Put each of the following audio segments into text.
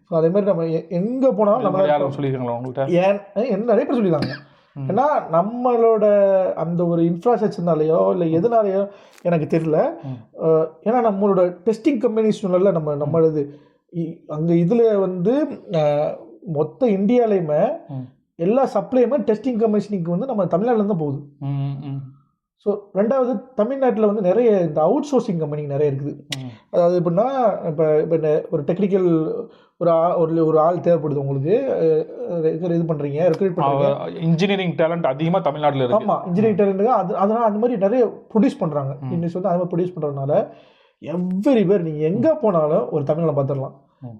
So அதே மாதிரி நம்ம எங்கே போனாலும் நம்ம யாரும் சொல்லியிருக்காங்களா உங்கள்கிட்ட? என்ன நிறைய பேர் சொல்லியிருக்காங்க. ஏன்னா நம்மளோட அந்த ஒரு இன்ஃப்ராஸ்ட்ரக்சர்னாலேயோ இல்லை எதுனாலேயோ எனக்கு தெரியல. ஏன்னா நம்மளோட டெஸ்டிங் கம்பெனிஸ் சொன்னால நம்மளது அங்கே இதில் வந்து மொத்த இந்தியாலையுமே எல்லா சப்ளையுமே டெஸ்டிங் கம்பெனிக்கு வந்து நம்ம தமிழ்நாட்டில் தான் போகுது. ஸோ ரெண்டாவது தமிழ்நாட்டில் வந்து நிறைய இந்த அவுட் சோர்சிங் கம்பெனி நிறைய இருக்குது. அதாவது எப்படின்னா இப்போ ஒரு டெக்னிக்கல் ஒரு ஆள் தேவைப்படுது உங்களுக்கு, இது பண்ணுறீங்க, ரெக்ரூட் பண்ணுறீங்க. இன்ஜினியரிங் டேலண்ட் அதிகமாக தமிழ்நாட்டில் இருக்குது. ஆமாம், இன்ஜினியரிங் டேலண்ட் அதனால் அந்த மாதிரி நிறைய ப்ரொடியூஸ் பண்ணுறாங்க. இண்டஸ்ட்ரி வந்து அது மாதிரி ப்ரொடியூஸ் பண்ணுறதுனால எவ்வரி பேர் நீங்கள் எங்கே போனாலும் ஒரு தமிழை பார்த்துடலாம்.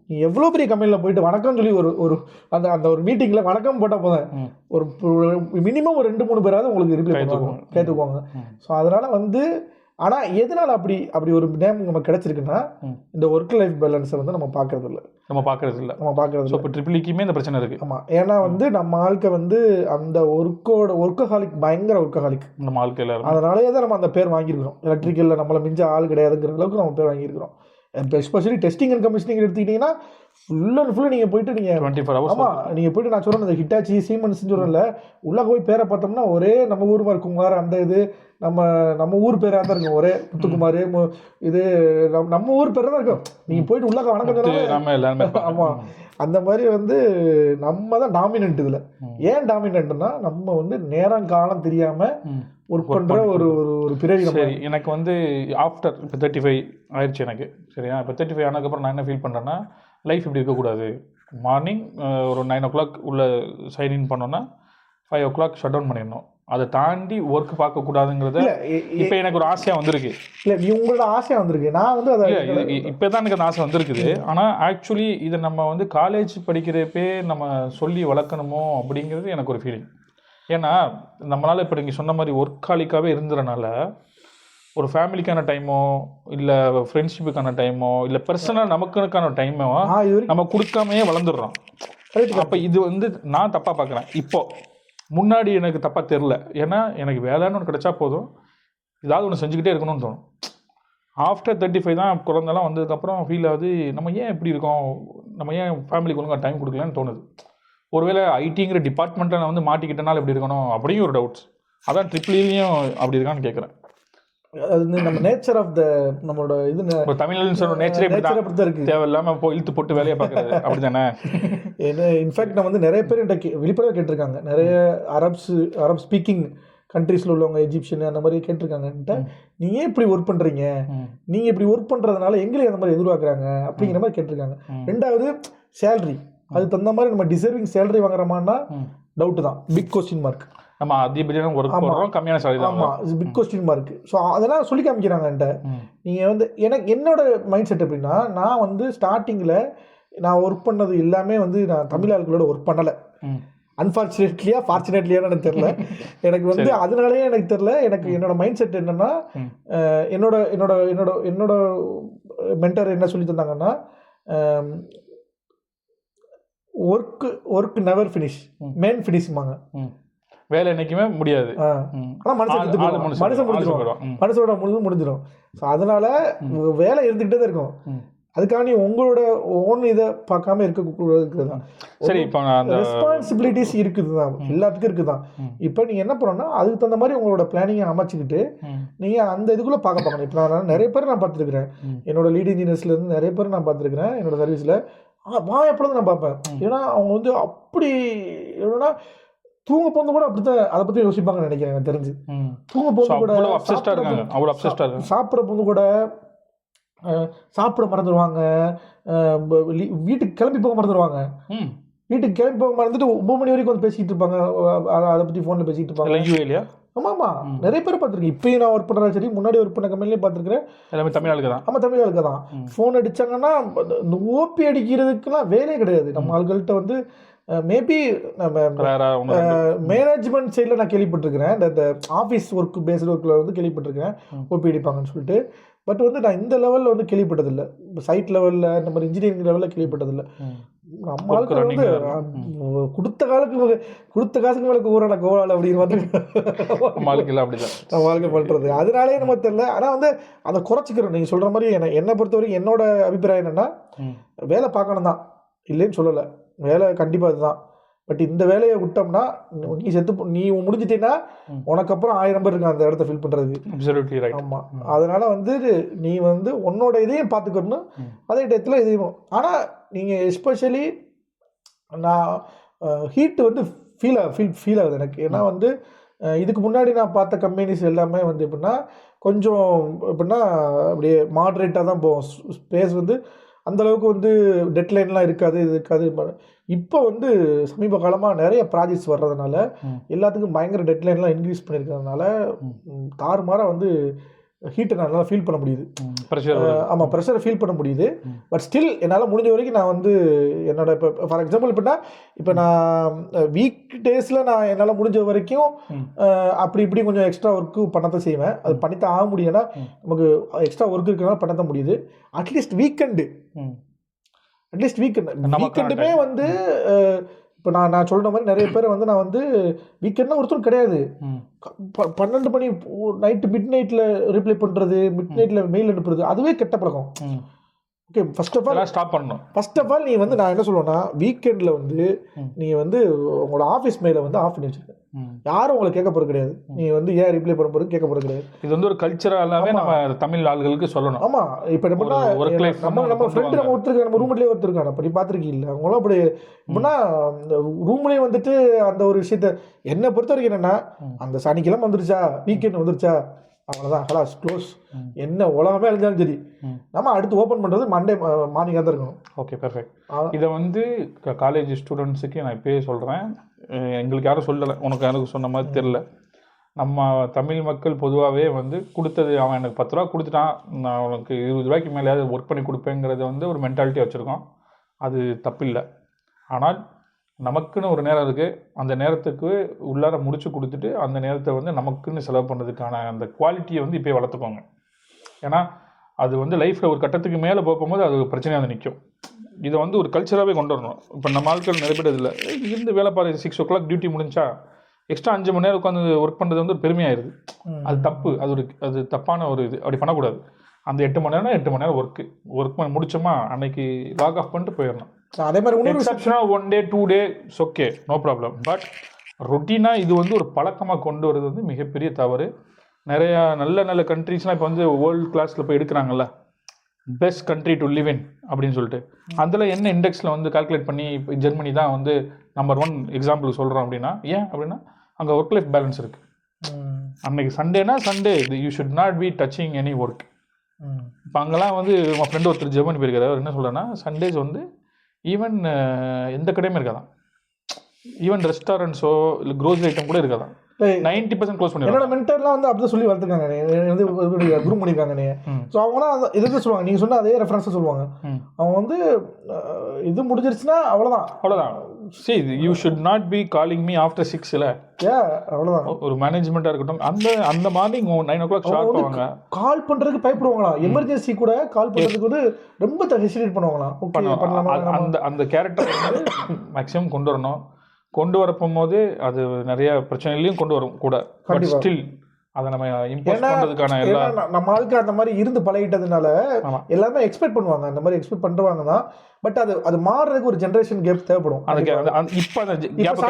நீங்கள் எவ்வளோ பெரிய கம்பெனியில் போயிட்டு வணக்கம் சொல்லி ஒரு அந்த ஒரு மீட்டிங்கில் வணக்கம் போட்டால் போதும், ஒரு மினிமம் ஒரு 2-3 பேராவது உங்களுக்கு ரிப்ளை கேட்டுக்குவாங்க. ஸோ அதனால் வந்து ஆனால் எதனால் அப்படி ஒரு நேம் நமக்கு கிடைச்சிருக்குன்னா இந்த ஒர்க் லைஃப் பேலன்ஸை வந்து நம்ம பார்க்கறது இல்லை. இப்போ ட்ரிபிள்இக்குமே இந்த பிரச்சனை இருக்குது. ஆமாம், ஏன்னா வந்து நம்ம ஆட்கள் வந்து அந்த ஒர்க்கஹாலிக் பயங்கர ஒர்க்கஹாலிக் நம்ம ஆட்கள், அதனாலேயே தான் நம்ம அந்த பேர் வாங்கியிருக்கிறோம். எலக்ட்ரிக்கலில் நம்மளை மிஞ்ச ஆள் கிடையாதுங்கிற அளவுக்கு நம்ம பேர் வாங்கியிருக்கிறோம். இப்போ எஸ்பெஷலி டெஸ்டிங் அண்ட் கமிஷனிங் எடுத்துக்கிட்டிங்கன்னா ஃபுல் அண்ட் ஃபுல்லாக நீங்கள் போயிட்டு நீங்கள் 24 hours. ஆமாம், நீங்கள் போய்ட்டு நான் சொல்கிறேன் இந்த ஹிட்டாச்சி சீமன்ஸ்ன்னு சொல்கிறேன்ல, உள்ளே போய் பேரை பார்த்தோம்னா ஒரே நம்ம ஊர் மாதிரி குமார், அந்த இது நம்ம ஊர் பேராக தான் இருக்கும், ஒரே முத்துக்குமார், இது நம்ம ஊர் பேராக தான் இருக்கும். நீங்கள் போயிட்டு உள்ளே வணக்கம் சொன்னாலும் ஆமாம், அந்த மாதிரி வந்து நம்ம தான் டாமினன்ட். இதில் ஏன் டாமினன்ட்னா நம்ம வந்து நேரம் காலம் தெரியாமல் ஒர்க் பண்ணுற ஒரு பிறவி. சரி, எனக்கு வந்து ஆஃப்டர் இப்போ 35 ஆயிடுச்சு எனக்கு. சரியா, இப்போ 35 ஆனதுக்கப்புறம் நான் என்ன ஃபீல் பண்ணுறேன்னா, லைஃப் இப்படி இருக்கக்கூடாது. மார்னிங் ஒரு 9 o'clock உள்ள சைன்இன் பண்ணோன்னா 5 o'clock ஷட் டவுன் பண்ணிடணும். அதை தாண்டி ஒர்க் பார்க்கக்கூடாதுங்கிறத இப்போ எனக்கு ஒரு ஆசையாக வந்திருக்கு. இல்லை, நீ உங்களோட ஆசையாக வந்திருக்கு. நான் வந்து அதை இப்போ தான் எனக்கு அந்த ஆசை வந்திருக்குது. ஆனால் ஆக்சுவலி இதை நம்ம வந்து காலேஜ் படிக்கிறப்பே நம்ம சொல்லி வளர்க்கணுமோ அப்படிங்கிறது எனக்கு ஒரு ஃபீலிங். ஏன்னா நம்மளால் இப்போ நீங்கள் சொன்ன மாதிரி ஒர்க்காலிக்காகவே இருந்ததுனால ஒரு ஃபேமிலிக்கான டைமோ இல்லை ஃப்ரெண்ட்ஷிப்புக்கான டைமோ இல்லை பர்சனல் நமக்குக்கான டைமோ நம்ம கொடுக்காமையே வளர்ந்துடுறோம். அப்போ இது வந்து நான் தப்பாக பார்க்குறேன். இப்போ முன்னாடி எனக்கு தப்பாக தெரில, ஏன்னா எனக்கு வேலைன்னு ஒன்று கிடச்சா போதும், ஏதாவது ஒன்று செஞ்சுக்கிட்டே இருக்கணும்னு தோணும். ஆஃப்டர் 35 தான் குழந்தெல்லாம் வந்ததுக்கப்புறம் ஃபீல் ஆகுது, நம்ம ஏன் இப்படி இருக்கோம், நம்ம ஏன் ஃபேமிலிக்கு ஒழுங்காக டைம் கொடுக்கலன்னு தோணுது. ஒருவேளை ஐடிங்கிற டிபார்ட்மெண்ட்டை நான் வந்து மாட்டிக்கிட்டனால எப்படி இருக்கணும் அப்படியும் ஒரு டவுட்ஸ். அதான் ட்ரிபிள்இலையும் அப்படி இருக்கான்னு கேட்குறேன். அது நம்ம நேச்சர் ஆஃப் த நம்மளோட இது தமிழ்னு சொல்ற நேச்சரே இப்படி இருக்கு. தேவையில்லாமல் போய் இழுத்து போட்டு வேலையை பார்க்குறது அப்படி தானே. ஏன்னா இன்ஃபேக்ட் நான் வந்து நிறைய பேர் வெளிப்படையாக கேட்டிருக்காங்க. நிறைய அரப் ஸ்பீக்கிங் கண்ட்ரீஸில் உள்ளவங்க, எஜிப்ஷியன் அந்த மாதிரி கேட்டிருக்காங்கன்ட்டு, நீங்கள் ஏன் இப்படி ஒர்க் பண்ணுறீங்க, நீங்கள் இப்படி ஒர்க் பண்ணுறதுனால எங்களையும் அந்த மாதிரி எதிர்பார்க்குறாங்க அப்படிங்கிற மாதிரி கேட்டிருக்காங்க. ரெண்டாவது சேலரி, அதுக்கு தகுந்த மாதிரி நம்ம டிசர்விங் சேலரி வாங்குறோமான்னா டவுட்டு தான், பிக் கொஸ்டின் மார்க். நம்ம அதிகப்படியான ஒர்க் பண்ணுறோம், கம்மியான சேலரி தான். ஆமாம், பிக் கொஸ்டின் மார்க். ஸோ அதெல்லாம் சொல்லி காமிக்கிறாங்கன்ட்ட. நீங்கள் வந்து என்னோட மைண்ட் செட் எப்படின்னா, நான் வந்து ஸ்டார்டிங்கில் நான் ஒர்க் பண்ணது எல்லாமே வந்து நான் தமிழ் ஆட்களோட ஒர்க் பண்ணலை. அன்ஃபார்ச்சுனேட்லியா ஃபார்ச்சுனேட்லியான்னு எனக்கு தெரில. எனக்கு வந்து அதனாலேயே எனக்கு தெரில. எனக்கு என்னோட மைண்ட் செட் என்னென்னா, என்னோட என்னோட என்னோட என்னோட மென்டர் என்ன சொல்லி தந்தாங்கன்னா, ஒர்க் நெவர் ஃபினிஷ், மேன் ஃபினிஷ்மாங்க. வேலை என்றைக்குமே முடியாது. ஆனால் மனுஷனோட முழு முடிஞ்சிடும். ஸோ அதனால வேலை இருந்துக்கிட்டே தான் இருக்கும். அதுக்காண்டி உங்களோட ஓன் இதை பார்க்காம இருக்கக்கூடாது தான். சரி, இப்போ ரெஸ்பான்சிபிலிட்டிஸ் இருக்குது தான், எல்லாத்துக்கும் இருக்குது தான். இப்போ நீங்கள் என்ன பண்ணணும்னா அதுக்கு தகுந்த மாதிரி உங்களோட பிளானிங்கை அமைச்சிக்கிட்டு நீங்கள் அந்த இதுக்குள்ளே பார்க்கணும். இப்போ நான் நிறைய பேர் நான் பார்த்துருக்குறேன், என்னோட லீட் இன்ஜினியர்ஸ்லேருந்து நிறைய பேர் நான் பார்த்துருக்குறேன் என்னோட சர்வீஸில். நான் எப்பொழுதும் நான் பார்ப்பேன். ஏன்னா அவங்க வந்து அப்படி என்னன்னா தூங்க போது கூட அப்படித்தான் அதை பற்றி யோசிப்பாங்கன்னு நினைக்கிறேன். எனக்கு தெரிஞ்சு தூங்க போது கூட, சாப்பிட்ற போது கூட சாப்பிட மறந்துடுவாங்க, வீட்டுக்கு கிளம்பி போக மறந்துடுவாங்க. வீட்டுக்கு கிளம்பி போக மறந்துட்டு 9 மணி வரைக்கும் வந்து பேசிக்கிட்டு இருப்பாங்க, அதை பற்றி ஃபோனில் பேசிக்கிட்டு இருப்பாங்க. ஆமாம்மா, நிறைய பேர் பார்த்துருக்கேன். இப்போயும் நான் ஒர்க் பண்ணுறேன், சரி முன்னாடி ஒர்க் பண்ண கம்பெனிலேயே பார்த்துருக்கிறேன். எல்லாமே தமிழ் ஆளுக்கு தான். ஆமாம், தமிழ் ஆளுக்கு தான். ஃபோன் அடித்தாங்கன்னா இந்த ஓபி அடிக்கிறதுக்குலாம் வேலையே கிடையாது. நம்ம ஆள்கள்கிட்ட வந்து மேபி நம்ம ரேரா ஒன்று மேனேஜ்மெண்ட் சைடில் நான் கேள்விப்பட்டிருக்கிறேன். இந்த ஆஃபீஸ் ஒர்க் பேஸ்டு ஒர்க்கில் வந்து கேள்விப்பட்டிருக்கேன் ஓபி அடிப்பாங்கன்னு சொல்லிட்டு. பட் வந்து நான் இந்த லெவலில் வந்து கேள்விப்பட்டதில்லை. சைட் லெவலில் இந்த மாதிரி இன்ஜினியரிங் லெவலில் கேள்விப்பட்டதில்லை. நம்ம ஆளுக்கு வந்து கொடுத்த காசுக்கு மேலே கூறான கோவால் அப்படின்னு வந்து நம்ம வாழ்க்கை பண்ணுறது அதனாலே நம்ம தெரியல. ஆனால் வந்து அதை குறைச்சிக்கிறோம். நீங்கள் சொல்கிற மாதிரி என்னை பொறுத்த வரைக்கும் என்னோட அபிப்பிராயம் என்னென்னா, வேலை பார்க்கணும் தான், இல்லைன்னு சொல்லலை, வேலை கண்டிப்பாக அதுதான். பட் இந்த வேலையை விட்டோம்னா நீ முடிஞ்சிட்டீங்கன்னா உனக்கு அப்புறம் 1000 பேர் இருக்காங்க அந்த இடத்த ஃபில் பண்ணுறதுக்கு. ஆமாம், அதனால வந்து நீ வந்து உன்னோட இதையும் பார்த்துக்கணும், அதே டயத்தில் இதையும். ஆனால் நீங்கள் எஸ்பெஷலி நான் ஹீட்டு வந்து ஃபீல் ஆகுது எனக்கு. ஏன்னா வந்து இதுக்கு முன்னாடி நான் பார்த்த கம்பெனிஸ் எல்லாமே வந்து எப்படின்னா கொஞ்சம் எப்படின்னா அப்படியே மாட்ரேட்டாக தான் போகும். ஸ்பேஸ் வந்து அந்தளவுக்கு வந்து டெட்லைன்லாம் இருக்காது, இது இருக்காது. இப்போ வந்து சமீப காலமாக நிறைய ப்ராஜெக்ட்ஸ் வர்றதுனால எல்லாத்துக்கும் பயங்கர டெட்லைன்லாம் இன்க்ரீஸ் பண்ணியிருக்கிறதுனால தாறுமாறாக வந்து ஹீட்டை நல்லா ஃபீல் பண்ண முடியுது. ஆமாம், ப்ரெஷரை ஃபீல் பண்ண முடியுது. பட் ஸ்டில் என்னால் முடிஞ்ச வரைக்கும் நான் வந்து என்னோட இப்போ ஃபார் எக்ஸாம்பிள் இப்போ நான் வீக் டேஸில் நான் என்னால் முடிஞ்ச வரைக்கும் அப்படி இப்படி கொஞ்சம் எக்ஸ்ட்ரா ஒர்க்கு பண்ணத்தான் செய்வேன். அது பண்ணித்தான் ஆக முடியும்னா நமக்கு எக்ஸ்ட்ரா ஒர்க் இருக்கிறனால பண்ணத்தான் முடியுது. அட்லீஸ்ட் வீக்கெண்டுமே வந்து இப்போ நான் சொல்கிற மாதிரி நிறைய பேர் வந்து நான் வந்து வீக்கெண்ட்னா ஒருத்தரும் கிடையாது. 12 மணி நைட்டு மிட் நைட்டில் ரிப்ளை பண்ணுறது, மிட் நைட்டில் மெயில் அனுப்புறது, அதுவே கெட்ட பழக்கம். ஓகே, ஃபர்ஸ்ட் ஆஃப் ஆல் நீ வந்து நான் என்ன சொல்லுவேன்னா, வீக்கெண்டில் வந்து நீ வந்து உங்களோட ஆஃபீஸ் மெயிலை வந்து ஆஃப் பண்ணி வச்சுருக்க. யாரும் உங்களை கேட்க போகிறது கிடையாது. நீ வந்து ஏன் ரிப்ளை பண்ண போகிறது கேட்க போகிறது கிடையாது. இது வந்து ஒரு கல்ச்சராகவே நம்ம தமிழ் ஆள்களுக்கு சொல்லணும். ஆமாம், இப்போ எப்படின்னா நம்ம ஃப்ரெண்டு நம்ம ஒருத்தருக்கு நம்ம ரூம்லேயே ஒருத்தருக்கான அப்படி பார்த்துருக்கீங்க. அவங்களாம் அப்படி எப்படின்னா ரூம்லேயே வந்துட்டு அந்த ஒரு விஷயத்த என்னை பொறுத்த வரைக்கும் என்னென்னா, அந்த சனிக்கிழமை வந்துருச்சா, வீக்கெண்ட் வந்துருச்சா, அவ்வளோதான், ஹலாஸ், க்ளோஸ். என்ன உலகமே அழிஞ்சாலும் சரி, நம்ம அடுத்து ஓப்பன் பண்ணுறது மண்டே மார்னிங்காக தான் இருக்கணும். Okay, perfect. இதை வந்து காலேஜ் ஸ்டூடெண்ட்ஸுக்கு நான் இப்போயே சொல்கிறேன், எங்களுக்கு யாரும் சொல்லலை, எனக்கு சொன்ன மாதிரி தெரில. நம்ம தமிழ் மக்கள் பொதுவாகவே வந்து கொடுத்தது, அவன் எனக்கு 10 ரூபா கொடுத்துட்டான், நான் உனக்கு 20 ரூபாய்க்கு மேலேயாவது ஒர்க் பண்ணி கொடுப்பேங்கிறத வந்து ஒரு மென்டாலிட்டியாக வச்சுருக்கோம். அது தப்பில்லை. ஆனால் நமக்குன்னு ஒரு நேரம் இருக்குது, அந்த நேரத்துக்கு உள்ளார முடிச்சு கொடுத்துட்டு அந்த நேரத்தை வந்து நமக்குன்னு செலவு பண்ணுறதுக்கான அந்த குவாலிட்டியை வந்து இப்போயே வளர்த்துக்கோங்க. ஏன்னா அது வந்து லைஃப்பில் ஒரு கட்டத்துக்கு மேலே போகும்போது அது ஒரு பிரச்சனையாக வந்து நிற்கும். இதை வந்து ஒரு கல்ச்சராகவே கொண்டு வரணும். இப்போ நம்ம ஆட்கள் நிறைய பேர் இதில் இருந்து வேலை பாரு, 6 o'clock டியூட்டி முடிஞ்சா எக்ஸ்ட்ரா 5 மணி நேரம் உட்காந்து ஒர்க் பண்ணுறது வந்து பெருமையாயிருது. அது தப்பு, அது தப்பான ஒரு இது. அப்படி பண்ணக்கூடாது. அந்த 8 மணி நேரம் 8 மணி நேரம் ஒர்க் பண்ணி முடிச்சோமா அன்னைக்கு லாக் ஆஃப் பண்ணிட்டு போயிடணும். அதே மாதிரி எக்ஸப்ஷனாக 1 day 2 day okay, no problem. But ரொட்டீனாக இது வந்து ஒரு பழக்கமாக கொண்டு வரது வந்து மிகப்பெரிய தவறு. நிறையா நல்ல கண்ட்ரீஸ்லாம் இப்போ வந்து வேர்ல்டு கிளாஸில் போய் எடுக்கிறாங்கல்ல, best country to live in அப்படின்னு சொல்லிட்டு, அதில் என்ன இண்டெக்ஸில் வந்து கால்குலேட் பண்ணி இப்போ ஜெர்மனி தான் வந்து நம்பர் 1 எக்ஸாம்பிள் சொல்கிறோம். அப்படின்னா ஏன் அப்படின்னா அங்கே ஒர்க் லைஃப் பேலன்ஸ் இருக்குது. அன்னைக்கு சண்டேனா Sunday, you should not be touching any work. இப்போ அங்கெல்லாம் வந்து உங்கள் ஃப்ரெண்டு ஒருத்தர் ஜெர்மனி போயிருக்காரு, அவர் என்ன சொல்கிறேன்னா சண்டேஸ் வந்து ஈவன் எந்த கடையுமே இருக்காதான், ஈவன் ரெஸ்டாரண்ட்ஸோ இல்லை க்ரோசரி ஐட்டம் கூட இருக்காதான், 90% க்ளோஸ் பண்ணி. என்னோட மென்டர்லாம் வந்து அப்படி சொல்லி வளர்த்துருக்காங்க, வந்து குரூப் பண்ணியிருக்காங்க. ஸோ அவங்களாம் இதுதான் சொல்லுவாங்க, நீங்கள் சொன்னால் அதே ரெஃபரன்ஸாக சொல்லுவாங்க. அவங்க வந்து இது முடிஞ்சிருச்சுன்னா அவ்வளோதான். See, you should not be calling me after 6 இல்லை, அவ்வளோதான். ஒரு மேனேஜ்மெண்ட்டாக இருக்கட்டும், அந்த மார்னிங் 9 o'clock ஷார்ப் பண்ணுவாங்க. கால் பண்ணுறதுக்கு பயப்படுவாங்களாம், எமர்ஜென்சி கூட கால் பண்ணுறதுக்கு வந்து ரொம்ப ஹெசிடேட் பண்ணுவாங்களாம். அந்த கேரக்டர் வந்து மேக்ஸிமம் கொண்டு வரணும். கொண்டு வரப்போது அது நிறைய பிரச்சனைகளையும் கொண்டு வரும் கூட. ஸ்டில் அதை நம்ம இம்போஸ் பண்ணுறதுக்கான எல்லா நம்ம ஆளுக்கு அந்த மாதிரி இருந்து பழகிட்டதுனால எல்லாமே எக்ஸ்பெக்ட் பண்ணுவாங்க, அந்த மாதிரி எக்ஸ்பெக்ட் பண்ணுறாங்க தான். பட் அது மாறுறதுக்கு ஒரு ஜென்ரேஷன் கேப் தேவைப்படும். இப்போ அந்த கேப்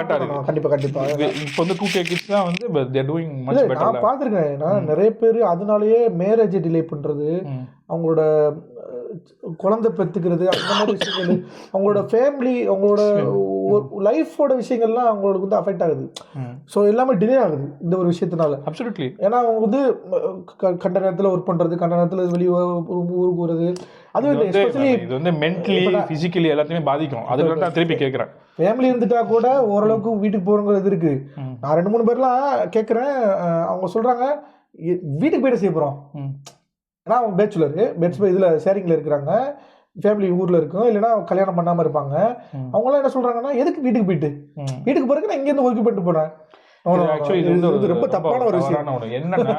கண்டிப்பாக இப்போ வந்து 2K கிட்ஸ் தான் வந்து they are doing much better. நான் பார்த்துருக்கேன். நான் நிறைய பேர் அதனாலேயே மேரேஜ் டிலே பண்ணுறது, அவங்களோட குழந்தை பெற்றுக்கிறது, அந்த மாதிரி விஷயங்கள், அவங்களோட ஃபேமிலி, அவங்களோட லைஃபோட விஷயங்கள்லாம் அவங்களுக்கு வந்து அஃபெக்ட் ஆகுது. ஸோ எல்லாமே டிலே ஆகுது இந்த ஒரு விஷயத்தினால. அப்சல்யூட்லி. ஏன்னா அவங்க வந்து கண்ட நேரத்தில் ஒர்க் பண்ணுறது, கண்ட நேரத்தில் வெளியே ஊருக்கு போகிறது, அது எஸ்பெஷலி இது வந்து மென்டலி ஃபிசிக்கலி எல்லாத்தையுமே பாதிக்கும். அதுக்கு நான் திருப்பி கேட்குறேன், ஃபேமிலி இருந்துட்டா கூட ஓரளவுக்கு வீட்டுக்கு போகிறோங்கிறது இருக்குது. நான் 2-3 பேர்லாம் கேட்குறேன், அவங்க சொல்கிறாங்க வீட்டுக்கு போய்ட்டு செய்ய போகிறோம். ஏன்னா அவங்க பேச்சுலரு இதில் ஷேரிங்கில் இருக்கிறாங்க, ஃபேமிலி ஊரில் இருக்கும், இல்லைன்னா கல்யாணம் பண்ணாமல் இருப்பாங்க. அவங்களாம் என்ன சொல்கிறாங்கன்னா, எதுக்கு வீட்டுக்கு போயிட்டு வீட்டுக்கு போகிறதுக்கு நான் இங்கேருந்து ஒர்க் பண்ணிட்டு போகிறேன். ஆக்சுவலி ரொம்ப தப்பான ஒரு விஷயம். என்னன்னா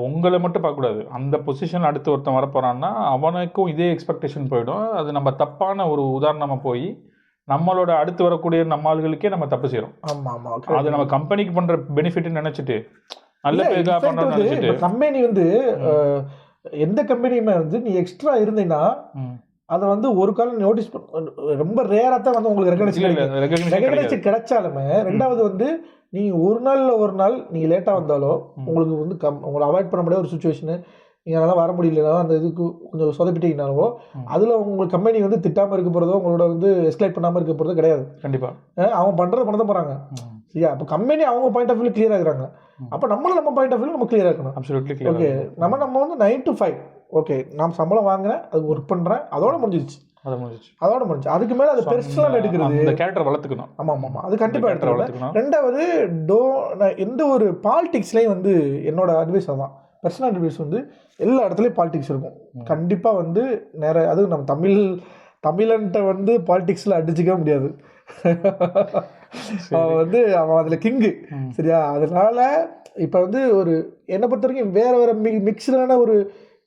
உங்களை மட்டும் பார்க்கக்கூடாது, அந்த பொசிஷன் அடுத்து ஒருத்தன் வரப்போறான்னா அவனுக்கும் இதே எக்ஸ்பெக்டேஷன் போயிடும். அது நம்ம தப்பான ஒரு உதாரணமாக போய் நம்மளோட அடுத்து வரக்கூடிய நம்ம ஆளுகளுக்கே நம்ம தப்பு செய்யறோம். ஆமா ஆமா, அது நம்ம கம்பெனிக்கு பண்ற பெனிஃபிட்னு நினைச்சிட்டு நல்ல பேருக்காக பண்றோம்னு நினைச்சிட்டு. கம்பெனி வந்து எந்த கம்பெனியுமே வந்து நீ எக்ஸ்ட்ரா இருந்தீங்கன்னா அதை வந்து ஒரு காலம் நோட்டீஸ் ரொம்ப ரேராக தான் வந்து உங்களுக்கு ரெகனைஸ் கிடைச்சாலுமே, ரெண்டாவது வந்து நீங்கள் ஒரு நாள் நீங்கள் லேட்டாக வந்தாலோ உங்களுக்கு வந்து உங்களை அவாய்ட் பண்ண முடியாத ஒரு சுச்சுவேஷனு, நீங்கள் அதெல்லாம் வர முடியலனாலும் அந்த இதுக்கு கொஞ்சம் சொதப்பிட்டீங்கனாலோ அதில் உங்களுக்கு கம்பெனி வந்து திட்டாமல் இருக்க போகிறதோ உங்களோட வந்து எஸ்கலேட் பண்ணாமல் இருக்க போகிறதோ கிடையாது. கண்டிப்பாக அவங்க பண்ணுறத பண்ண தான் போகிறாங்க. சரியா? அப்போ கம்பெனி அவங்க பாயிண்ட் ஆஃப் வியூ கிளியராக இருக்கிறாங்க. அப்போ நம்மளும் நம்ம பாயிண்ட் ஆஃப் வியூ நம்ம கிளியராக இருக்கணும். ஓகே, நம்ம வந்து 9 to 5 ஓகே, நான் சம்பளம் வாங்குறேன், அது ஒர்க் பண்ணுறேன், அதோட முடிஞ்சிச்சு. அதுக்கு மேலே அது பெர்சனல் எடுக்கிறது, அந்த கேரக்டர் வளர்த்துக்கணும். ஆமாம், அது கண்டிப்பாக எடுத்துக்கணும். ரெண்டாவது நான் எந்த ஒரு பாலிடிக்ஸ்லேயும் வந்து என்னோட அட்வைஸ் அதான், பர்சனல் அட்வைஸ் வந்து எல்லா இடத்துலையும் பாலிடிக்ஸ் இருக்கும் கண்டிப்பாக வந்து நிறைய. அதுவும் நம்ம தமிழன்ட்ட வந்து பாலிடிக்ஸில் அடிச்சிக்கவே முடியாது. அவன் வந்து அவன் அதில் கிங்கு. சரியா? அதனால இப்போ வந்து ஒரு என்னை பொறுத்த வரைக்கும் வேறு மிக்சடான ஒரு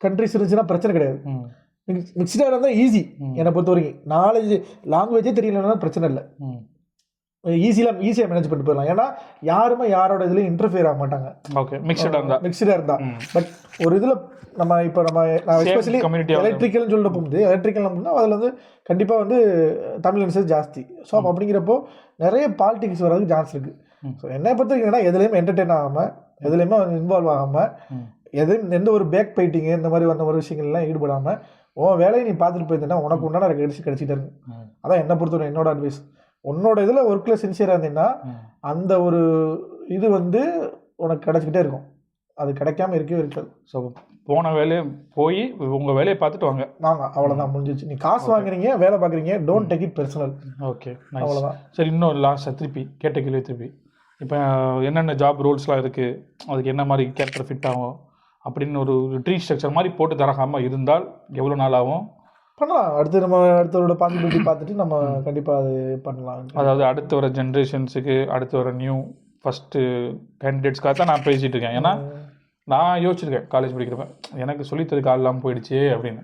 கண்ட்ரிஸ் இருந்துச்சுன்னா பிரச்சனை கிடையாது. மிக்சடாக இருந்தால் ஈஸி. என்னை பொறுத்த வரைக்கும் நாலேஜ் லாங்குவேஜே தெரியலன்னா பிரச்சனை இல்லை, ஈஸியாக மேனேஜ் பண்ணிட்டு போயிடலாம். ஏன்னா யாருமே யாரோட இதுலையும் இன்டர்ஃபியர் ஆக மாட்டாங்க. ஓகே, மிக்சடாக இருந்தா. பட் ஒரு இதில் நான் எஸ்பெஷலி எலக்ட்ரிக்கல்னு சொல்லிட்டு போகும்போது எலக்ட்ரிக்கல் அப்படின்னா அதில் வந்து கண்டிப்பாக வந்து தமிழ் இன்சஸ் ஜாஸ்தி. ஸோ அப்படிங்கிறப்போ நிறைய பாலிடிக்ஸ் வர்றதுக்கு சான்ஸ் இருக்குது. ஸோ என்னை பொறுத்த வரைக்கும் எதுலேயுமே என்டர்டெயின் ஆகாமல், எதுலேயுமே இன்வால்வ் ஆகாமல், எந்த ஒரு பேக் பைட்டிங்கு இந்த மாதிரி அந்த மாதிரி விஷயங்கள்லாம் ஈடுபடாமல் உன் வேலையை நீ பார்த்துட்டு போயிருந்தேன்னா உனக்கு உண்டான கிடைச்சிட்டே இருக்கு. அதான் என்னை பொறுத்தவரை என்னோட அட்வைஸ். உன்னோட இதில் ஒர்க்கில் சின்சியராக இருந்தீங்கன்னா அந்த ஒரு இது வந்து உனக்கு கிடச்சிக்கிட்டே இருக்கும், அது கிடைக்காம இருக்கவே இருக்காது. ஸோ போன வேலையை போய் உங்கள் வேலையை பார்த்துட்டு வாங்க, அவ்வளோதான், முடிஞ்சிச்சு. நீ காசு வாங்குறீங்க, வேலை பார்க்குறீங்க, don't take it personal. Okay, அவ்வளோதான். சரி, இன்னும் லாஸ்ட்டாக திருப்பி கேட்ட கேள்வி திருப்பி, இப்போ என்னென்ன ஜாப் ரோல்ஸ்லாம் இருக்குது, அதுக்கு என்ன மாதிரி கேரக்டர் ஃபிட் ஆகும் அப்படின்னு ஒரு ட்ரீ ஸ்ட்ரக்சர் மாதிரி போட்டு தரகாமல் இருந்தால் எவ்வளோ நாள் ஆகும்? பண்ணலாம். அடுத்தவரோட பாசிபிலிட்டி பார்த்துட்டு நம்ம கண்டிப்பாக அது பண்ணலாம். அதாவது அடுத்து வர ஜென்ரேஷன்ஸுக்கு, அடுத்து வர நியூ ஃபஸ்ட்டு கேண்டிடேட்ஸ்க்காக தான் நான் பேசிகிட்டு இருக்கேன். ஏன்னா நான் யோசிச்சிருக்கேன் காலேஜ் படிக்கிறப்ப எனக்கு சொல்லித்ததுக்கு ஆள் இல்லாமல் போயிடுச்சு அப்படின்னு.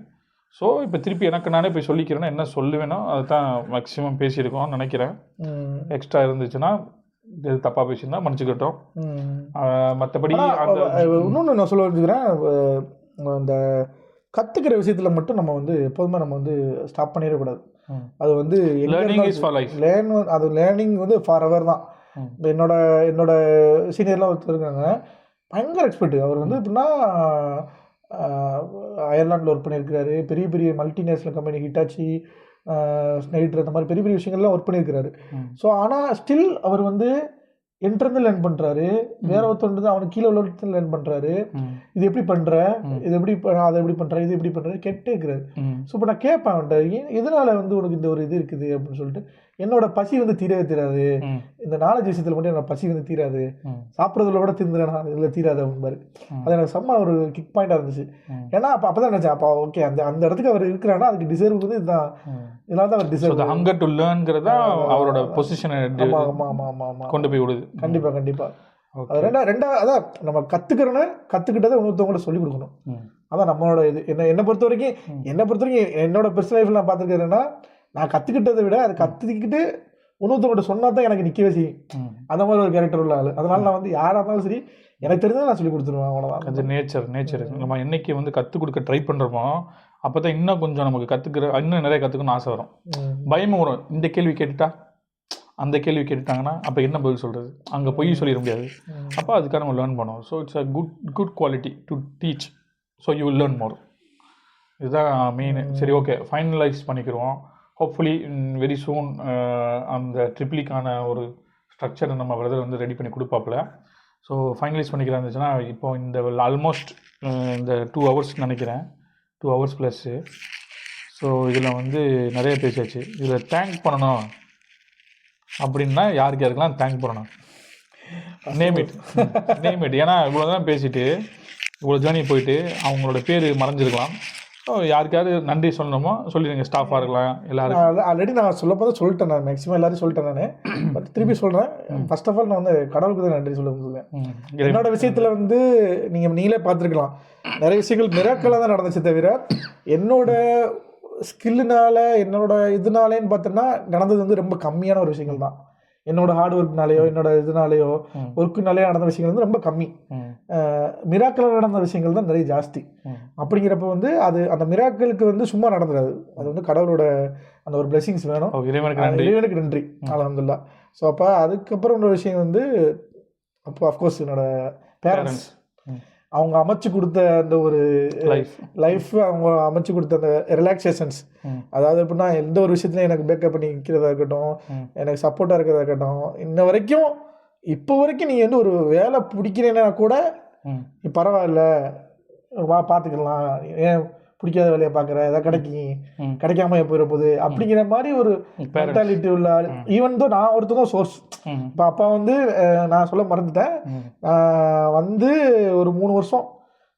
ஸோ இப்போ திருப்பி எனக்கு நானே போய் சொல்லிக்கிறேன்னா என்ன சொல்லுவேனோ அதை தான் மேக்ஸிமம் பேசியிருக்கோம்னு நினைக்கிறேன். எக்ஸ்ட்ரா இருந்துச்சுன்னா இது தப்பாக பேசியிருந்தா மன்னிச்சுக்கிட்டோம். மற்றபடி இன்னொன்று நான் சொல்ல வச்சுக்கிறேன், இந்த கற்றுக்கிற விஷயத்தில் மட்டும் நம்ம வந்து எப்போதுமே நம்ம வந்து ஸ்டாப் பண்ணிடக்கூடாது. அது வந்து அது லேர்னிங் வந்து ஃபார் எவர் தான். என்னோட சீனியர்லாம் ஒருத்தர் இருக்காங்க, பயங்கர எக்ஸ்பர்ட்டு. அவர் வந்து எப்படின்னா அயர்லாண்டில் ஒர்க் பண்ணியிருக்கிறாரு, பெரிய பெரிய மல்டிநேஷ்னல் கம்பெனி ஹிட்டாச்சி, ஸ்னைடர், அந்த மாதிரி பெரிய பெரிய விஷயங்கள்லாம் ஒர்க் பண்ணியிருக்கிறாரு. ஸோ ஆனால் ஸ்டில் அவர் வந்து என்ட்ருந்து லேர்ன் பண்ணுறாரு, வேற ஒருத்தர் அவனுக்கு கீழே உள்ள லேர்ன் பண்ணுறாரு. இது எப்படி பண்ணுற, இது எப்படி அதை எப்படி பண்ணுற, இது எப்படி பண்ணுறது கேட்டே இருக்கிறாரு. ஸோ இப்போ நான் கேட்பேன் அவன்கிட்ட, எதனால வந்து உனக்கு இந்த ஒரு இது இருக்குது அப்படின்னு சொல்லிட்டு. என்னோட பசி வந்து தீரவே தீராது, இந்த நாலேஜ் விஷயத்தில் மட்டும் என்னோட பசி வந்து தீராது, சாப்பிட்றதுல கூட தீர்ந்துறேன், இதில் தீராது அப்படின்பாரு. அது எனக்கு செம்ம ஒரு கிக் பாயிண்டாக இருந்துச்சு. ஏன்னா அப்போ தான் நினச்சேன், அப்போ ஓகே அந்த இடத்துக்கு அவர் இருக்கிறான்னா அதுக்கு டிசர்வ் வந்து இதுதான், இதனால தான் அவர் டிசர்வ். ஹங்கர் டு லேர்ன்ங்கிறது அவரோட பொசிஷனை கொண்டு போய் விடுது. கண்டிப்பாக அது ரெண்டாவது அதான் நம்ம கற்றுக்கிட்டதை இன்னொருத்தவங்க சொல்லிக் கொடுக்கணும். அதான் நம்மளோட இது. என்னை பொறுத்த வரைக்கும் என்னோட பர்சனல் லைஃப்பில் நான் பார்த்துருக்கேன்னா, நான் கற்றுக்கிட்டதை விட அதை கற்றுக்கிட்டு இன்னொருத்தவங்கள்ட்ட சொன்னா தான் எனக்கு நிற்கவே செய்யும். அந்த மாதிரி ஒரு கேரக்டர் உள்ள ஆள். அதனால நான் வந்து யாராக இருந்தாலும் சரி எனக்கு தெரிஞ்சதை நான் சொல்லி கொடுத்துருவேன், அவ்வளோதான். அது நேச்சர். நம்ம என்னைக்கு வந்து கற்றுக் கொடுக்க ட்ரை பண்ணுறோமோ அப்போ தான் இன்னும் கொஞ்சம் நமக்கு இன்னும் நிறைய கற்றுக்கணும்னு ஆசை வரும், பயமும் வரும். இந்த கேள்வி கேட்டுட்டா அந்த கேள்வி கேட்டுட்டாங்கன்னா அப்போ என்ன பதில் சொல்கிறது, அங்கே பொய் சொல்லிட முடியாது. அப்போ அதுக்காக நம்ம லேர்ன் பண்ணுவோம். So it's a good quality to teach. So you will learn more. இதுதான் மெயின். சரி, ஓகே, ஃபைனலைஸ் பண்ணிக்கிறோம். ஹோப்ஃபுல்லி வெரி சூன் அந்த ட்ரிப்ளிக்கான ஒரு ஸ்ட்ரக்சரை நம்ம பிரதர் வந்து ரெடி பண்ணி கொடுப்பாப்புல. ஸோ ஃபைனலைஸ் பண்ணிக்கிறா இருந்துச்சுன்னா இப்போ இந்த ஆல்மோஸ்ட் இந்த 2 hours நினைக்கிறேன், 2 hours ப்ளஸ்ஸு. ஸோ இதில் வந்து நிறைய பேசியாச்சு. இதில் தேங்க் பண்ணணும் அப்படின்னா யாருக்கெல்லாம் தேங்க் பண்ணணும்? Name it. ஏன்னா இவ்வளோ தான் பேசிட்டு இவ்வளோ ஜேர்னி போயிட்டு அவங்களோட பேர் மறைஞ்சிருக்கலாம், யாருக்காவது நன்றி சொல்லணுமோ சொல்லிடுங்க, ஸ்டாஃபாக இருக்கலாம் எல்லாரும். ஆல்ரெடி நான் சொல்லிட்டேன், நான் மேக்ஸிமம் எல்லாரும் சொல்லிட்டேன் நான். பட் திருப்பி சொல்கிறேன், ஃபர்ஸ்ட் ஆஃப் ஆல் நான் வந்து கடவுளுக்கு தான் நன்றி சொல்லுவேன். என்னோட விஷயத்தில் வந்து நீங்களே பார்த்துருக்கலாம், நிறைய விஷயங்கள் மிராக்கலாக தான் நடந்துச்சு தவிர என்னோட ஸ்கில்லுனால என்னோட இதனாலேன்னு பார்த்தோன்னா நடந்தது வந்து ரொம்ப கம்மியான ஒரு விஷயங்கள் தான். என்னோட ஹார்ட் ஒர்க்னாலேயோ என்னோட இதனாலேயோ ஒர்க்குனாலேயோ நடந்த விஷயங்கள் வந்து ரொம்ப கம்மி. மிராக்கலாக நடந்த விஷயங்கள் தான் நிறைய ஜாஸ்தி. அப்படிங்கிறப்ப வந்து அது அந்த மிராக்களுக்கு வந்து சும்மா நடந்துடாது, அது வந்து கடவுளோட அந்த ஒரு பிளெஸிங்ஸ் வேணும். இறைவனுக்கு நன்றி அல்ஹம்துலில்லாஹ். ஸோ அப்போ அதுக்கப்புறம் ஒரு விஷயம் வந்து அப்போ அஃப்கோர்ஸ் என்னோட பேரண்ட்ஸ் அவங்க அமைச்சு கொடுத்த அந்த ஒரு லைஃப், அவங்க அமைச்சு கொடுத்த அந்த ரிலாக்ஸேஷன்ஸ், அதாவது எப்படின்னா எந்த ஒரு விஷயத்துலையும் எனக்கு பேக்கப் பண்ணி நிற்கிறதா இருக்கட்டும், எனக்கு சப்போர்ட்டாக இருக்கிறதா இருக்கட்டும், இன்ன வரைக்கும் இப்போ வரைக்கும் நீ வந்து ஒரு வேலை பிடிக்கிறேன்னா கூட நீ பரவாயில்ல வா பார்த்துக்கலாம், ஏன் பிடிக்காத வேலையை பார்க்குற, எதாவது கிடைக்காம போயிட போகுது அப்படிங்கிற மாதிரி ஒரு மென்டாலிட்டி உள்ள. ஈவன் தான் நான் ஒருத்தர் சோர்ஸ். இப்போ அப்பா வந்து நான் சொல்ல மறந்துட்டேன், வந்து ஒரு 3 வருஷம்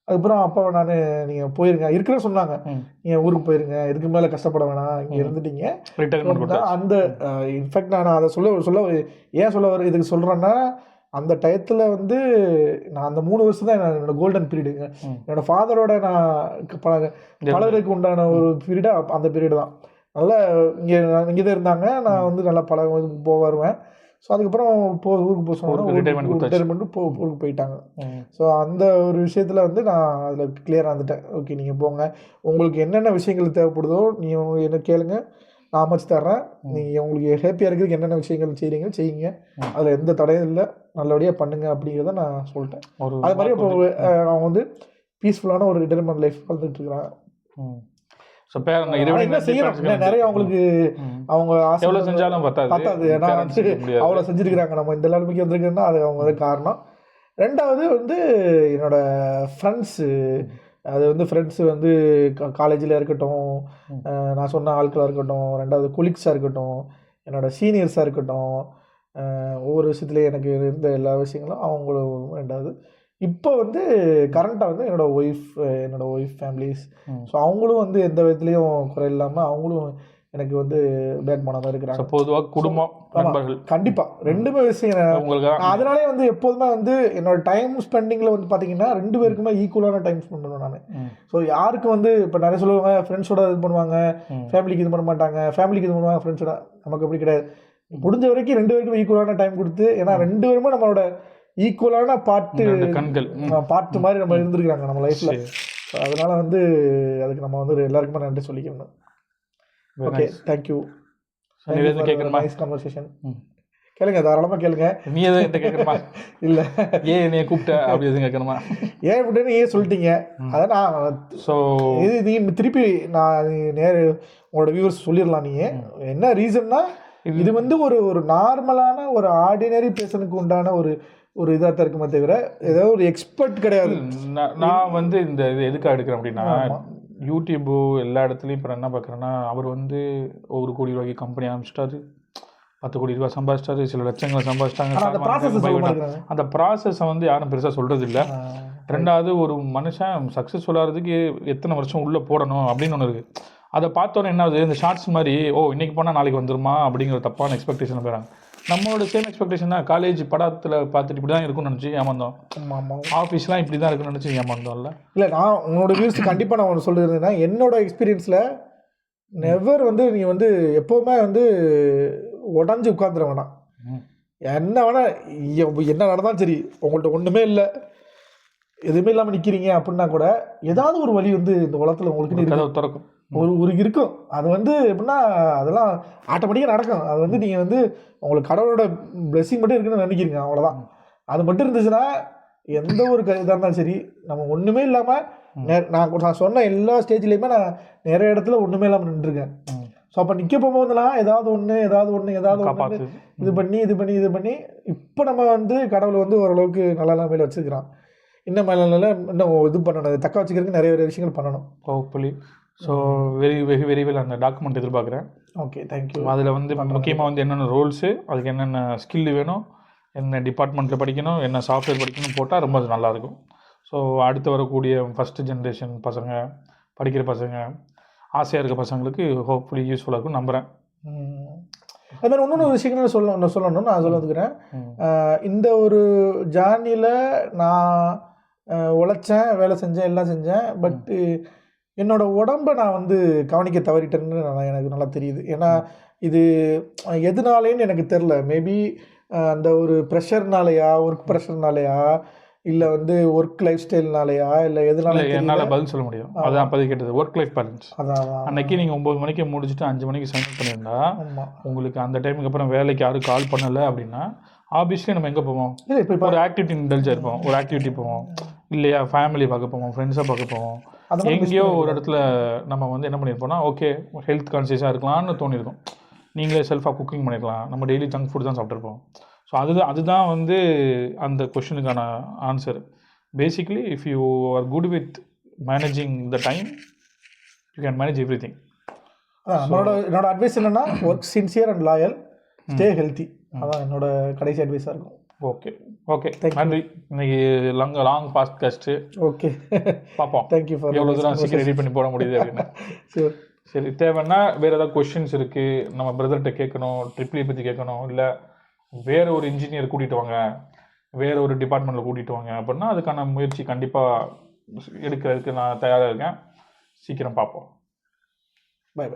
அதுக்கப்புறம் அப்பாவை நான் நீங்கள் போயிருங்க இருக்கிறேன்னு சொன்னாங்க, நீங்கள் ஊருக்கு போயிருங்க, இதுக்கு மேலே கஷ்டப்பட வேணாம், இங்கே இருந்துட்டீங்க அந்த. இன்ஃபேக்ட் நான் அதை ஏன் இதுக்கு சொல்கிறேன்னா, அந்த டயத்தில் வந்து நான் அந்த 3 வருஷம் தான் என்னோட கோல்டன் பீரியடுங்க. என்னோடய ஃபாதரோட நான் பழகிறதுக்கு உண்டான ஒரு பீரியடாக அந்த பீரியடு தான். நல்லா இங்கே தான் இருந்தாங்க, நான் வந்து நல்லா வருவேன். ஸோ அதுக்கப்புறம் ஊருக்கு போக சொன்னாங்க, ரிட்டைர்மெண்ட்டு ஊருக்கு போயிட்டாங்க. ஸோ அந்த ஒரு விஷயத்தில் வந்து நான் அதில் கிளியராக இருந்துட்டேன். ஓகே நீங்கள் போங்க, உங்களுக்கு என்னென்ன விஷயங்கள் தேவைப்படுதோ நீங்கள் என்ன கேளுங்க, நான் அமைச்சு தர்றேன், நீங்கள் உங்களுக்கு ஹேப்பியாக இருக்கிறதுக்கு என்னென்ன விஷயங்கள் செய்யுங்க, அதில் எந்த தடையும் இல்லை, நல்லபடியாக பண்ணுங்க அப்படிங்கிறத நான் சொல்லிட்டேன். அது மாதிரி இப்போ அவங்க வந்து பீஸ்ஃபுல்லான ஒரு ரிட்டைர்மெண்ட் லைஃப் வாழ்ந்துட்டு இருக்கிறாங்க. நிறைய அவங்களுக்கு அவங்க எவ்வளோ செஞ்சாலும் பத்தாது, ஏன்னா வந்து அவ்வளோ செஞ்சுருக்கிறாங்க. நம்ம இந்த நிலைமைக்கு வந்திருக்குன்னா அது அவங்க வந்து காரணம். ரெண்டாவது வந்து என்னோட ஃப்ரெண்ட்ஸு, அது வந்து ஃப்ரெண்ட்ஸு வந்து காலேஜில் இருக்கட்டும், நான் சொன்ன ஆட்களாக இருக்கட்டும், ரெண்டாவது கொலீக்ஸாக இருக்கட்டும், என்னோடய சீனியர்ஸாக இருக்கட்டும், ஒவ்வொரு விஷயத்துலேயும் எனக்கு இருந்த எல்லா விஷயங்களும் அவங்களும். ரெண்டாவது இப்போ வந்து கரண்ட்டாக வந்து என்னோடய ஒய்ஃப் ஃபேமிலிஸ், ஸோ அவங்களும் வந்து எந்த விதத்துலேயும் குறை இல்லாமல் அவங்களும் எனக்கு வந்து பேக் போனாக தான் இருக்கிறாங்க. பொதுவாக குடும்பம் கண்டிப்பாக ரெண்டுமே விஷயம். அதனாலே வந்து எப்போதுமே வந்து என்னோட டைம் ஸ்பெண்டிங்கில் வந்து பார்த்தீங்கன்னா 2 பேருக்குமே ஈக்குவலான டைம் ஸ்பெண்ட் பண்ணுவேன் நான். ஸோ யாருக்கு வந்து இப்போ நிறைய சொல்லுவாங்க ஃப்ரெண்ட்ஸோட இது பண்ணுவாங்க, ஃபேமிலிக்கு இது பண்ண மாட்டாங்க, ஃபேமிலிக்கு இது பண்ணுவாங்க, ஃப்ரெண்ட்ஸோட. நமக்கு அப்படி கிடையாது. முடிஞ்ச வரைக்கும் 2 பேருக்குமே ஈக்குவலான டைம் கொடுத்து, ஏன்னா 2 பேருமே நம்மளோட ஈக்குவலான பார்ட்டு மாதிரி நம்ம இருந்திருக்கிறாங்க நம்ம லைஃப்ல. அதனால வந்து அதுக்கு நம்ம வந்து எல்லாருக்குமே நன்றி சொல்லிக்கணும். Okay, thank you. Nice conversation. கேளுங்க, தாராளமாக கேளுங்க. நீ எதுவும் என்கிட்ட கேட்கணுமா? இல்லை, ஏன் என்னைய கூப்பிட்ட அப்படி எதுவும் கேட்கணுமா? ஏன் கூப்பிட்டேன்னு ஏன் சொல்லிட்டீங்க, அதான். ஸோ இது நீ திருப்பி நான் உங்களோட வியூவர்ஸ் சொல்லிடலாம். நீங்கள் என்ன ரீசன்னா, இது வந்து ஒரு நார்மலான ஒரு ஆர்டினரி பேர்சனுக்கு உண்டான ஒரு இதாக தான் இருக்குமே தவிர ஏதாவது ஒரு எக்ஸ்பர்ட் கிடையாது. நான் வந்து இந்த இது எதுக்காக எடுக்கிறேன் அப்படின்னா, யூடியூப்பு எல்லா இடத்துலையும் இப்போ என்ன பார்க்குறேன்னா, அவர் வந்து 1 கோடி ரூபாய்க்கு கம்பெனி ஆரம்பிச்சிட்டாரு, 10 கோடி ரூபாய் சம்பாதிச்சிட்டாரு, சில லட்சங்களை சம்பாதிச்சிட்டாங்க. அந்த ப்ராசஸை வந்து யாரும் பெருசாக சொல்கிறது இல்லை. ரெண்டாவது, ஒரு மனுஷன் சக்ஸஸ்ஃபுல் ஆகிறதுக்கு எத்தனை வருஷம் உள்ளே போடணும் அப்படின்னு ஒன்று இருக்குது. அதை பார்த்தோன்னே என்ன ஆகுது, இந்த ஷார்ட்ஸ் மாதிரி இன்றைக்கி போனால் நாளைக்கு வந்துருமா அப்படிங்கிற தப்பான எக்ஸ்பெக்டேஷன் போயிறாங்க. நம்மளோட சேம் எக்ஸ்பெக்டேஷன் தான். காலேஜ் படத்தில் பார்த்துட்டு இப்படி தான் இருக்கும்னு நினச்சி ஏமாந்தோம். ஆஃபீஸ்லாம் இப்படி தான் இருக்குன்னு நினச்சி ஏமாந்தோம்ல. இல்லை, நான் உங்களோட வியூஸ் கண்டிப்பாக நான் ஒன்று சொல்லியிருந்தேன்னா, என்னோட எக்ஸ்பீரியன்ஸில் நெவர் வந்து நீங்கள் வந்து எப்போவுமே வந்து உடஞ்சி உட்காந்துட வேணாம். என்ன வேணால் என்ன நடந்தாலும் சரி, உங்கள்கிட்ட ஒன்றுமே இல்லை, எதுவுமே இல்லாமல் நிற்கிறீங்க அப்படின்னா கூட ஏதாவது ஒரு வழி வந்து இந்த உலகத்தில் உங்களுக்கு திறக்கும். ஒரு இருக்கும். அது வந்து எப்படின்னா அதெல்லாம் ஆட்டோமேட்டிக்காக நடக்கும். அது வந்து நீங்கள் வந்து உங்களுக்கு கடவுளோட பிளெஸிங் மட்டும் இருக்குன்னு நினைக்கிறீங்க, அவ்வளோதான். அது மட்டும் இருந்துச்சுன்னா எந்த ஒரு இதாக இருந்தாலும் சரி, நம்ம ஒன்றுமே இல்லாமல் நான் சொன்ன எல்லா ஸ்டேஜ்லேயுமே நான் நிறைய இடத்துல ஒன்றுமே இல்லாமல் நின்றுருக்கேன். ஸோ அப்போ நிற்க போகும்போதெல்லாம் ஏதாவது ஒன்று இது பண்ணி இப்போ நம்ம வந்து கடவுள் வந்து ஓரளவுக்கு நல்ல நிலைமையில் வச்சுருக்கிறான். இன்னும் இன்னும் இது பண்ணணும், தக்க வச்சுக்கிறதுக்கு நிறைய விஷயங்கள் பண்ணணும். ஹோப்ஃபுல்லி. ஸோ வெரி வெல் அந்த டாக்குமெண்ட் எதிர்பார்க்குறேன். Okay, thank you. அதில் வந்து முக்கியமாக வந்து என்னென்ன ரோல்ஸு, அதுக்கு என்னென்ன ஸ்கில்லு வேணும், என்ன டிபார்ட்மெண்ட்டில் படிக்கணும், என்ன சாஃப்ட்வேர் படிக்கணும் போட்டால் ரொம்ப நல்லாயிருக்கும். ஸோ அடுத்து வரக்கூடிய ஃபஸ்ட்டு ஜென்ரேஷன் பசங்க, படிக்கிற பசங்க, ஆசையாக இருக்க பசங்களுக்கு ஹோப்ஃபுல்லி யூஸ்ஃபுல்லாக இருக்கும்னு நம்புகிறேன். அது மாதிரி இன்னொன்று விஷயங்கள் சொல்லணும் நான் சொல்லிக்கிறேன். இந்த ஒரு ஜேர்னியில் நான் உழைச்சேன், வேலை செஞ்சேன், எல்லாம் செஞ்சேன். பட்டு என்னோட உடம்பை நான் வந்து கவனிக்க தவறிட்டேன்னு எனக்கு நல்லா தெரியுது. ஏன்னா இது எதுனாலேன்னு எனக்கு தெரில. மேபி அந்த ஒரு ப்ரெஷர்னாலையா, ஒர்க் ப்ரெஷர்னாலையா, இல்லை வந்து ஒர்க் லைஃப் ஸ்டைல்னாலையா, இல்லை எதனால என்னால் பதில் சொல்ல முடியும். அதான் அப்போது கேட்டது ஒர்க் லைஃப் பேலன்ஸ். அதான் அன்னைக்கு நீங்கள் 9 மணிக்கு முடிச்சுட்டு 5 மணிக்கு சைன் பண்ணியிருந்தா உங்களுக்கு அந்த டைமுக்கு அப்புறம் வேலைக்கு யாரும் கால் பண்ணலை அப்படின்னா ஆப்வியஸ்லி நம்ம எங்கே போவோம்? இப்போ ஒரு ஆக்டிவிட்டி இன்டெலிஜாக இருப்போம், ஒரு ஆக்டிவிட்டி போவோம், இல்லையா ஃபேமிலி பார்க்க போவோம், ஃப்ரெண்ட்ஸாக பார்க்க போவோம். எங்கேயோ ஒரு இடத்துல நம்ம வந்து என்ன பண்ணியிருப்போம்னா ஓகே ஹெல்த் கான்சியஸாக இருக்கலாம்னு தோணியிருக்கும். நீங்களே செல்ஃபாக குக்கிங் பண்ணியிருக்கலாம். நம்ம டெய்லி ஜங்க் ஃபுட் தான் சாப்பிட்ருப்போம். ஸோ அதுதான் வந்து அந்த கொஷனுக்கான answer. Basically if you are good with managing the time you can manage every thing. என்னோட அட்வைஸ் என்னன்னா work sincere and loyal, stay healthy. அதான் என்னோட கடைசி அட்வைஸாக இருக்கும். ஓகே நன்றி. இன்னைக்கு லாங் பாட்காஸ்ட்டு. ஓகே பார்ப்போம். தேங்க்யூ ஃபார் எவ்வளோ தூரம் சீக்கிரம் ரெடி பண்ணி போட முடியுது அப்படின்னு. சரி தேவைன்னா வேறு ஏதாவது கொஷின்ஸ் இருக்குது, நம்ம பிரதர்கிட்ட கேட்கணும், ட்ரிப்ளி பற்றி கேட்கணும், இல்லை வேறு ஒரு இன்ஜினியர் கூட்டிகிட்டு வாங்க, வேறு ஒரு டிபார்ட்மெண்ட்டில் கூட்டிகிட்டு வாங்க அப்படின்னா அதுக்கான முயற்சி கண்டிப்பாக எடுக்கிறதுக்கு நான் தயாராக இருக்கேன். சீக்கிரம் பார்ப்போம். பை.